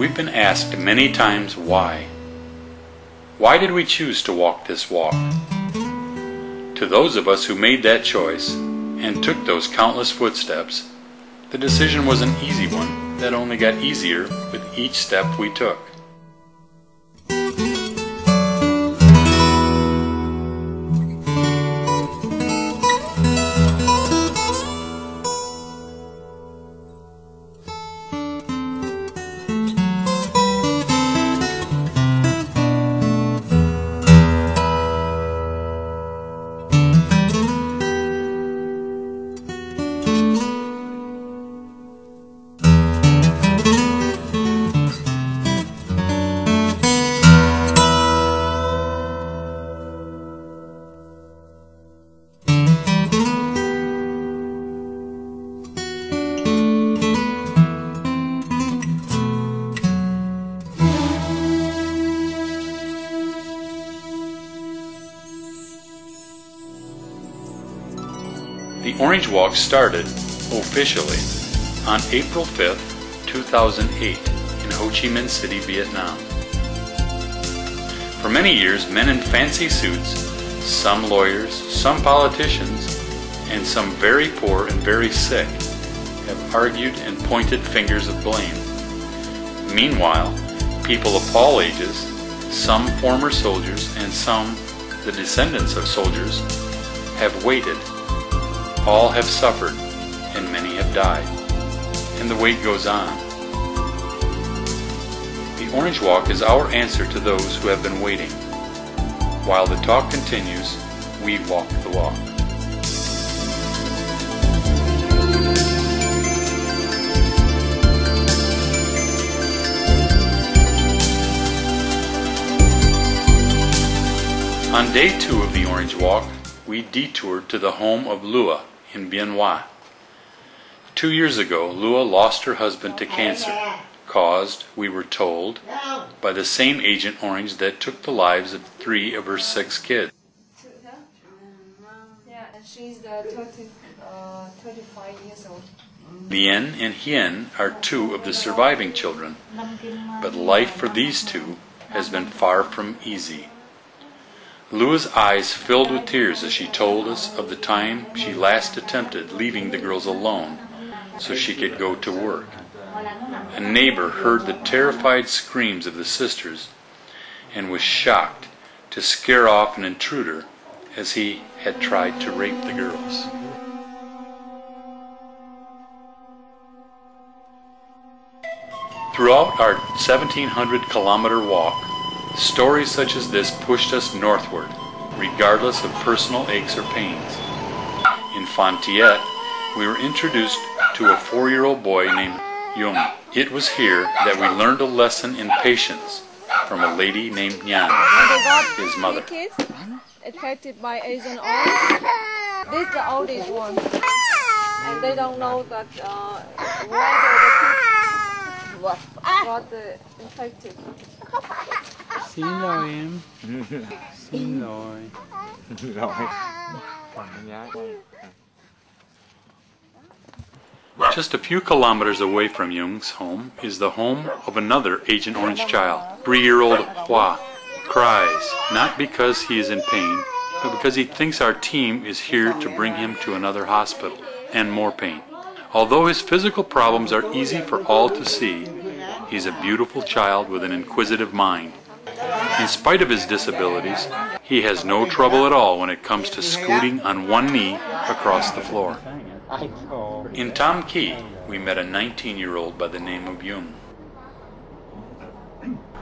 We've been asked many times why. Why did we choose to walk this walk? To those of us who made that choice and took those countless footsteps, the decision was an easy one that only got easier with each step we took. The Orange Walk started, officially, on April 5th, 2008 in Ho Chi Minh City, Vietnam. For many years, men in fancy suits, some lawyers, some politicians, and some very poor and very sick, have argued and pointed fingers of blame. Meanwhile, people of all ages, some former soldiers and some the descendants of soldiers, have waited. All have suffered, and many have died, and the wait goes on. The Orange Walk is our answer to those who have been waiting. While the talk continues, we walk the walk. On day 2 of the Orange Walk, we detoured to the home of Lua in Bien Hoa. 2 years ago, Lua lost her husband to cancer, caused, we were told, by the same Agent Orange that took the lives of 3 of her 6 kids. Yeah, and she's 35 years old. Lien and Hien are 2 of the surviving children, but life for these 2 has been far from easy. Lua's eyes filled with tears as she told us of the time she last attempted leaving the girls alone so she could go to work. A neighbor heard the terrified screams of the sisters and was shocked to scare off an intruder as he had tried to rape the girls. Throughout our 1,700-kilometer walk, stories such as this pushed us northward, regardless of personal aches or pains. In Phan Thiet, we were introduced to a 4-year-old boy named Yung. It was here that we learned a lesson in patience from a lady named Nhan, his mother. Kids affected by Agent Orange. This is the oldest one, and they don't know that whether the kids got infected. Xin lỗi em. Xin lỗi. Just a few kilometers away from Yung's home is the home of another Agent Orange child. 3-year-old Hua cries, not because he is in pain, but because he thinks our team is here to bring him to another hospital and more pain. Although his physical problems are easy for all to see, he's a beautiful child with an inquisitive mind. In spite of his disabilities, he has no trouble at all when it comes to scooting on one knee across the floor. In Tam Kỳ, we met a 19-year-old by the name of Yung.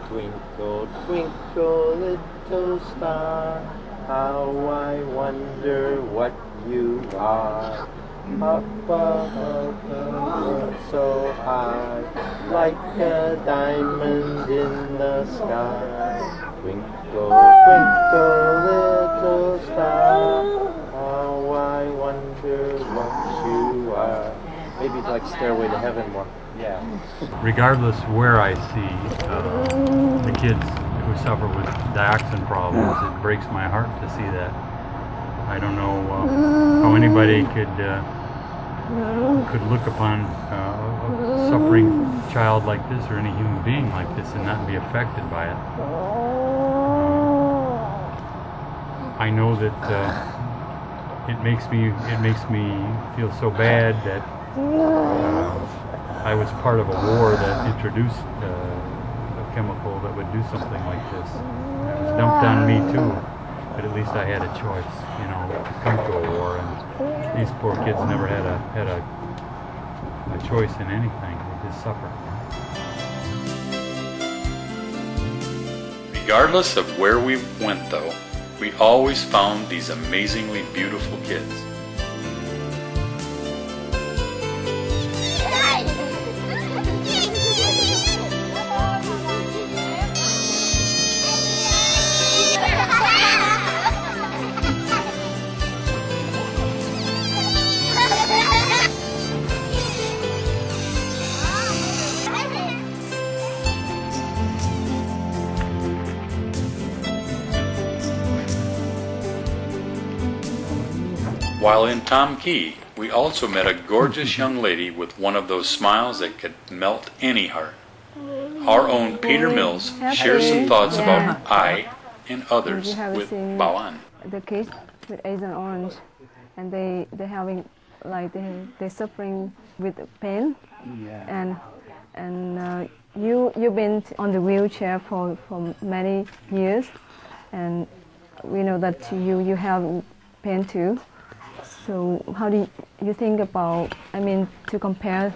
Twinkle, twinkle, little star, how I wonder what you are. Up above the world so high, like a diamond in the sky. Twinkle, twinkle, little star, how I wonder what you are. Maybe it's like Stairway to Heaven more. Yeah. Regardless where I see the kids who suffer with dioxin problems, it breaks my heart to see that. I don't know how anybody could look upon a suffering child like this or any human being like this and not be affected by it. I know that it makes me feel so bad that I was part of a war that introduced a chemical that would do something like this. It was dumped on me too, but at least I had a choice, you know, to come to a war. And these poor kids never had a choice in anything. They just suffer. Regardless of where we went, though, we always found these amazingly beautiful kids. While in Tam Kee, we also met a gorgeous young lady with one of those smiles that could melt any heart. Our own Peter Mills shares some thoughts about I and others with Bawan. The kids with Agent Orange, and they having like they suffering with pain, and you've been on the wheelchair for many years, and we know that you have pain too. So how do you think about, I mean, to compare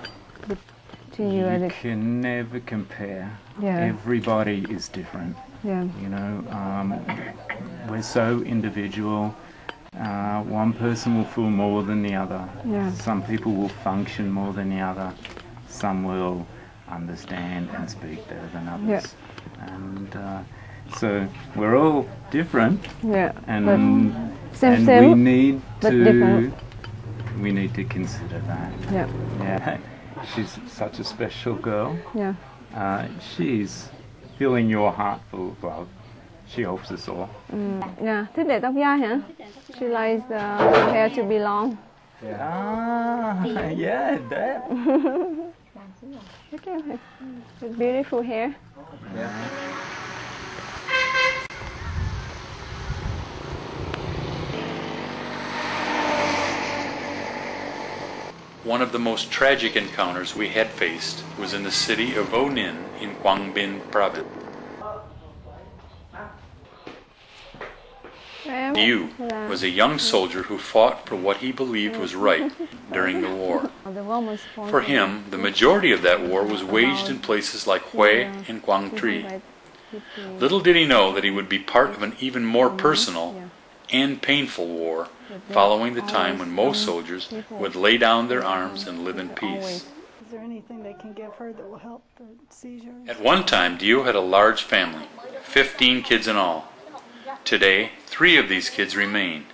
to you? You can never compare. Yeah. Everybody is different. Yeah. You know, we're so individual. One person will feel more than the other. Yeah. Some people will function more than the other. Some will understand and speak better than others. Yeah. And so we're all different. Yeah. And Same, we need to consider that. Yeah. Yeah. She's such a special girl. Yeah. She's filling your heart full of love. She helps us all. Yeah. Thích để tóc dài hả? She likes the hair to be long. Yeah, that. Look at her. With beautiful hair. Yeah. One of the most tragic encounters we had faced was in the city of Vo Ninh in Quang Binh province. Yu was a young soldier who fought for what he believed was right during the war. For him, the majority of that war was waged in places like Hue and Quang Tri. Little did he know that he would be part of an even more personal and painful war following the time when most soldiers would lay down their arms and live in peace. Is there anything they can give her that will help the seizures? At one time, Dio had a large family, 15 kids in all. Today, 3 of these kids remain.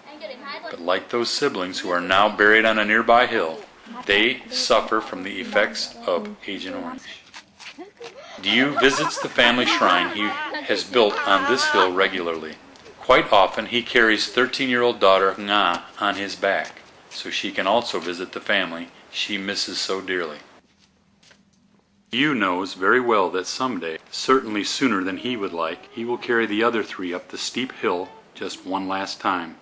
But like those siblings who are now buried on a nearby hill, they suffer from the effects of Agent Orange. Dio visits the family shrine he has built on this hill regularly. Quite often, he carries 13-year-old daughter Nga on his back, so she can also visit the family she misses so dearly. Yu knows very well that someday, certainly sooner than he would like, he will carry the other 3 up the steep hill just one last time.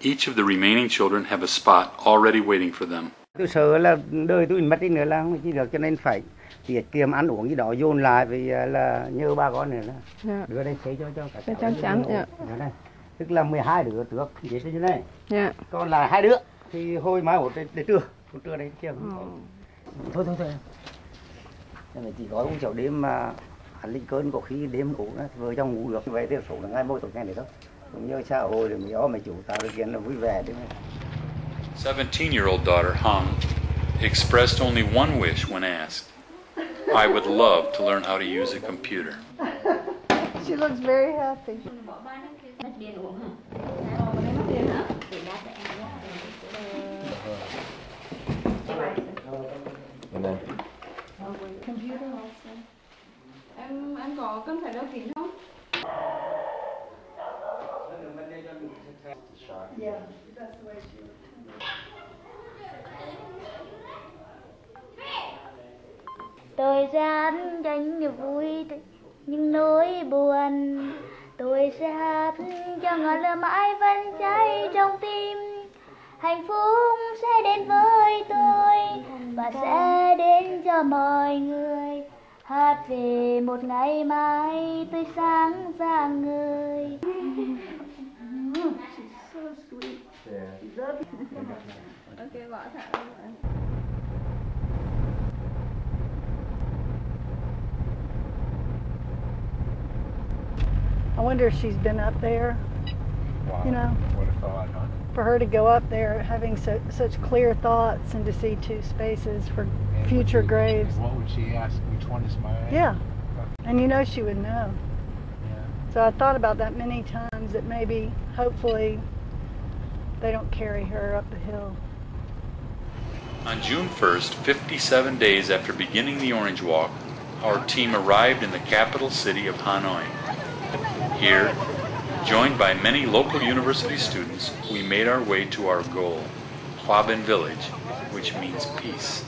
Each of the remaining children have a spot already waiting for them. Tôi sợ là đời tôi mất đi nữa là không chỉ được, cho nên phải tiết kiệm ăn uống gì đó dồn lại, vì là nhớ ba con nữa là đưa đây xây cho cả cháu. Chắc chắn. Đây. Tức là 12 đứa trước vậy thế này. Yeah. Còn là 2 đứa thì hồi mai một đến trưa, trưa đấy chiều. Thôi. Nên chỉ có uống rượu đêm mà ăn linh cơn, có khi đêm ngủ đó, vợ chồng ngủ được. Vậy thì số là ngày mỗi tối ngày này thôi. Cũng như xã hội rồi mấy chủ tạo điều kiện là vui vẻ đấy. 17-year-old daughter Hong expressed only one wish when asked. I would love to learn how to use a computer. She looks very happy. Computer also. Anh có cần phải đeo kính không? Yeah, that's the way she looks. Tôi sẽ hát cho những vui, những nỗi buồn. Tôi sẽ hát cho ngọn lửa mãi vẫn cháy trong tim. Hạnh phúc sẽ đến với tôi và sẽ đến cho mọi người. Hát về một ngày mai tươi sáng rạng ngời. Okay, bỏ thả ra. I wonder if she's been up there. Wow. You know, What a thought, huh? for her to go up there having such clear thoughts and to see two spaces for And future would you- graves. What would she ask? Which one is mine? Yeah, and you know she would know. Yeah. So I thought about that many times, that maybe, hopefully, they don't carry her up the hill. On June 1st, 57 days after beginning the Orange Walk, our team arrived in the capital city of Hanoi. Here, joined by many local university students, we made our way to our goal, Hoa Binh Village, which means peace.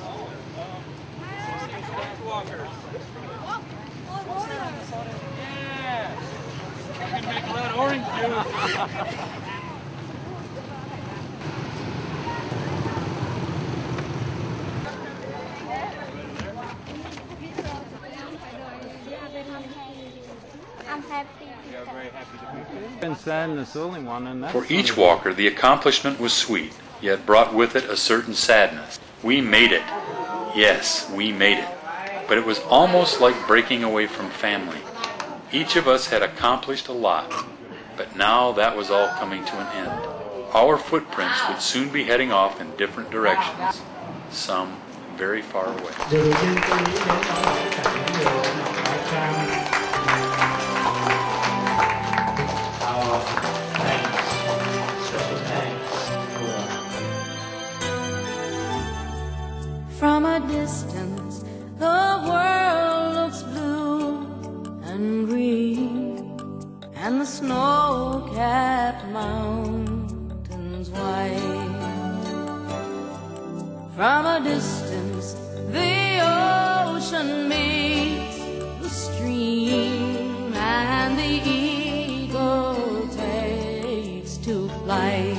I'm happy. For each walker, the accomplishment was sweet, yet brought with it a certain sadness. We made it. Yes, we made it. But it was almost like breaking away from family. Each of us had accomplished a lot, but now that was all coming to an end. Our footprints would soon be heading off in different directions, some very far away. From a distance, the world looks blue and green, and the snow-capped mountains white. From a distance, the ocean meets the stream, and the eagle takes to flight.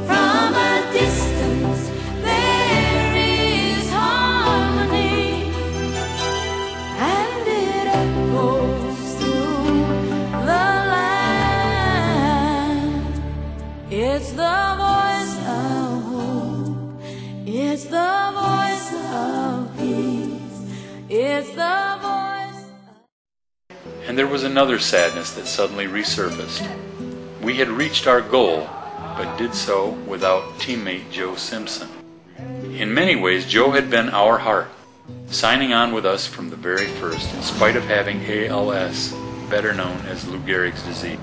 From a distance, there is harmony, and it echoes through the land. It's the voice of hope, it's the voice of peace, it's the voice of... And there was another sadness that suddenly resurfaced. We had reached our goal, but did so without teammate Joe Simpson. In many ways, Joe had been our heart, signing on with us from the very first, in spite of having ALS, better known as Lou Gehrig's disease.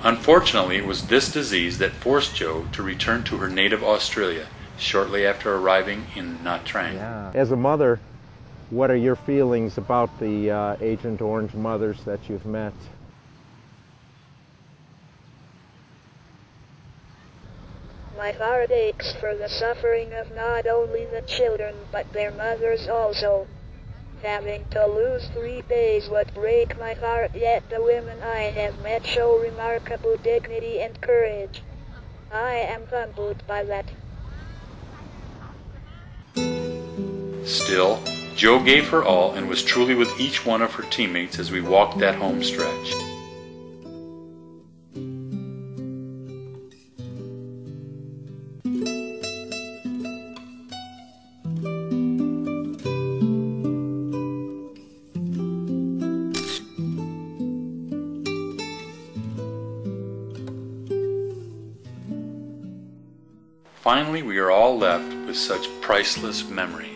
Unfortunately, it was this disease that forced Joe to return to her native Australia shortly after arriving in Nha Trang. Yeah. As a mother, what are your feelings about the Agent Orange mothers that you've met? My heart aches for the suffering of not only the children but their mothers also. Having to lose 3 days would break my heart, yet the women I have met show remarkable dignity and courage. I am humbled by that. Still, Joe gave her all and was truly with each one of her teammates as we walked that home stretch. Finally, we are all left with such priceless memory.